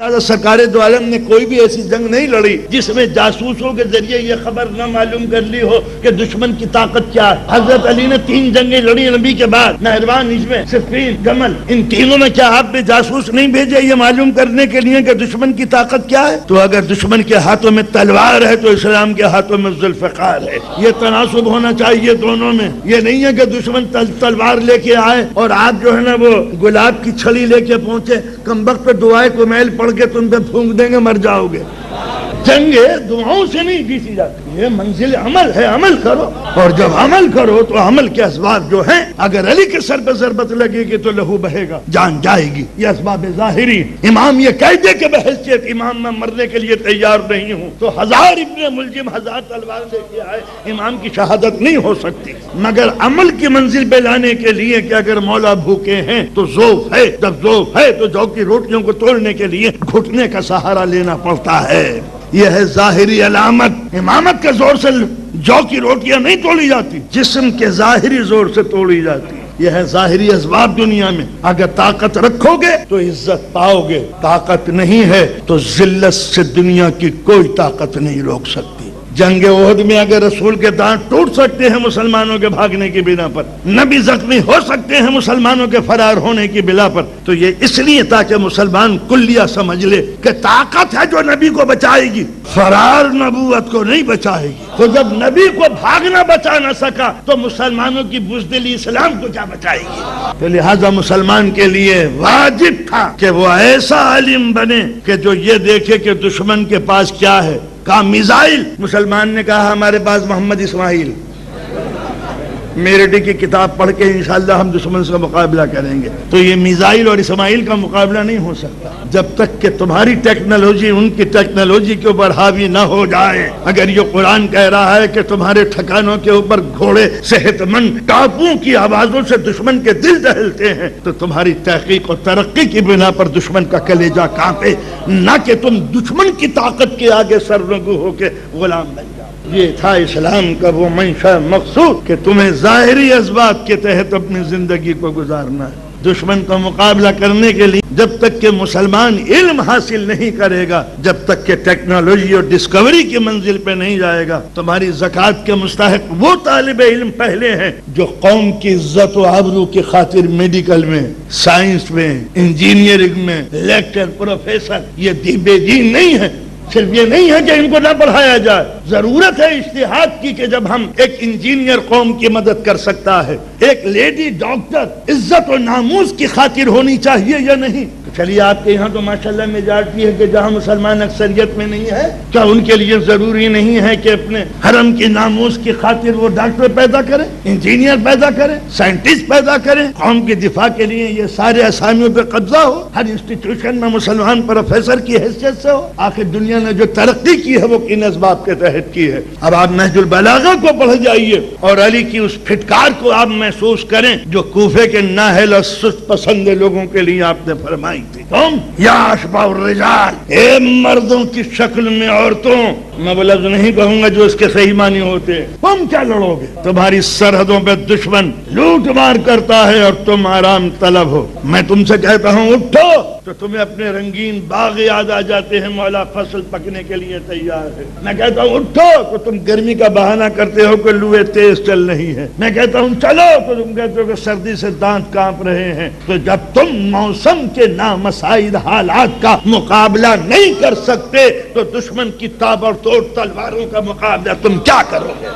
سرکار دو عالم نے کوئی بھی ایسی جنگ نہیں لڑی جس میں جاسوسوں کے ذریعے یہ خبر نہ معلوم کر لی ہو کہ دشمن کی طاقت کیا ہے۔ حضرت علی نے 3 جنگیں لڑی نبی کے بعد، نہروان، ہجویں، صفین، جمل۔ ان تینوں میں کیا آپ نے جاسوس نہیں بھیجے یہ معلوم کرنے کے لیے کہ دشمن کی طاقت کیا ہے؟ تو اگر دشمن کے ہاتھوں میں تلوار ہے تو اسلام کے ہاتھوں میں ذوالفقار ہے۔ یہ تناسب ہونا چاہیے دونوں میں۔ یہ نہیں ہے کہ دشمن تلوار لے کے آئے اور آپ جو ہے نا وہ گلاب کی چھڑی لے کے پہنچے، کمبخت پہ دعائے کو میل پڑ کے تم پہ پھونک دیں گے، مر جاؤ گے۔ جنگیں دعاؤں سے نہیں جیتی جاتی، یہ منزل عمل ہے، عمل کرو۔ اور جب عمل کرو تو عمل کے اسباب جو ہیں، اگر علی کے سر پہ ضربت لگے گی تو لہو بہے گا، جان جائے گی، یہ اسباب ظاہری۔ امام یہ کہہ دے کہ بحیثیت امام میں مرنے کے لیے تیار نہیں ہوں تو 1000 ابن ملجم 1000 تلوار لے کے آئے، امام کی شہادت نہیں ہو سکتی۔ مگر عمل کی منزل پہ لانے کے لیے کہ اگر مولا بھوکے ہیں تو ذوق ہے، جب ذوق ہے تو جو کی روٹیوں کو توڑنے کے لیے گھٹنے کا سہارا لینا پڑتا ہے۔ یہ ہے ظاہری علامت۔ امامت کے زور سے جو کی روٹیاں نہیں توڑی جاتی، جسم کے ظاہری زور سے توڑی جاتی۔ یہ ہے ظاہری اسباب دنیا میں۔ اگر طاقت رکھو گے تو عزت پاؤ گے، طاقت نہیں ہے تو ذلت سے دنیا کی کوئی طاقت نہیں روک سکتی۔ جنگ احد میں اگر رسول کے دانت ٹوٹ سکتے ہیں مسلمانوں کے بھاگنے کی بنا پر، نبی زخمی ہو سکتے ہیں مسلمانوں کے فرار ہونے کی بنا پر، تو یہ اس لیے تاکہ مسلمان کلیہ سمجھ لے کہ طاقت ہے جو نبی کو بچائے گی، فرار نبوت کو نہیں بچائے گی۔ تو جب نبی کو بھاگنا بچا نہ سکا تو مسلمانوں کی بزدلی اسلام کو کیا بچائے گی؟ تو لہذا مسلمان کے لیے واجب تھا کہ وہ ایسا عالم بنے کہ جو یہ دیکھے کہ دشمن کے پاس کیا ہے۔ کہا میزائل، مسلمان نے کہا ہمارے پاس محمد اسماعیل۔ میرٹی کی کتاب پڑھ کے انشاءاللہ ہم دشمن سے مقابلہ کریں گے۔ تو یہ میزائل اور اسماعیل کا مقابلہ نہیں ہو سکتا جب تک کہ تمہاری ٹیکنالوجی ان کی ٹیکنالوجی کے اوپر حاوی نہ ہو جائے۔ اگر یہ قرآن کہہ رہا ہے کہ تمہارے ٹھکانوں کے اوپر گھوڑے صحت مند ٹاپوں کی آوازوں سے دشمن کے دل دہلتے ہیں، تو تمہاری تحقیق اور ترقی کی بنا پر دشمن کا کلیجہ کانپے، نہ کہ تم دشمن کی طاقت کے آگے سرنگو ہو کے غلام بن جاؤ۔ یہ تھا اسلام کا وہ منشا مقصود کہ تمہیں ظاہری اسباب کے تحت اپنی زندگی کو گزارنا ہے۔ دشمن کا مقابلہ کرنے کے لیے جب تک کہ مسلمان علم حاصل نہیں کرے گا، جب تک کہ ٹیکنالوجی اور ڈسکوری کی منزل پہ نہیں جائے گا، تمہاری زکوٰۃ کے مستحق وہ طالب علم پہلے ہیں جو قوم کی عزت و آبرو کی خاطر میڈیکل میں، سائنس میں، انجینئرنگ میں لیکچر پروفیسر یہ بے دین نہیں ہے۔ صرف یہ نہیں ہے کہ ان کو نہ پڑھایا جائے، ضرورت ہے اجتہاد کی کہ جب ہم ایک انجینئر قوم کی مدد کر سکتا ہے، ایک لیڈی ڈاکٹر عزت و ناموس کی خاطر ہونی چاہیے یا نہیں؟ چلیے آپ کے یہاں تو ماشاءاللہ میجارٹی ہے کہ جہاں مسلمان اکثریت میں نہیں ہے، کیا ان کے لیے ضروری نہیں ہے کہ اپنے حرم کی ناموس کی خاطر وہ ڈاکٹر پیدا کریں، انجینئر پیدا کریں، سائنٹسٹ پیدا کریں، قوم کے دفاع کے لیے یہ سارے اسامیوں پہ قبضہ ہو، ہر انسٹیٹیوشن میں مسلمان پروفیسر کی حیثیت سے ہو؟ آخر دنیا نے جو ترقی کی ہے وہ کن اسباب کے تحت کی ہے؟ اب آپ نہج البلاغہ کو پڑھ جائیے اور علی کی اس پھٹکار کو آپ محسوس کریں جو کوفے کے نااہل اور سست پسند لوگوں کے لیے آپ نے فرمائی تھی۔ تم یا اشباح الرجال، اے مردوں کی شکل میں عورتوں، میں وہ لفظ نہیں کہوں گا جو اس کے صحیح معنی ہوتے، تم کیا لڑو گے؟ تمہاری سرحدوں پہ دشمن لوٹ مار کرتا ہے اور تم آرام طلب ہو۔ میں تم سے کہتا ہوں اٹھو تو تمہیں اپنے رنگین باغ یاد آ جاتے ہیں، مولا فصل پکنے کے لیے تیار ہے۔ میں کہتا ہوں اٹھو تو تم گرمی کا بہانہ کرتے ہو کہ لویں تیز چل رہی ہے۔ میں کہتا ہوں چلو تو تم کہتے ہو کہ سردی سے دانت کانپ رہے ہیں۔ تو جب تم موسم کے نامساعد حالات کا مقابلہ نہیں کر سکتے تو دشمن کی تابڑ توڑ تلواروں کا مقابلہ تم کیا کرو گے؟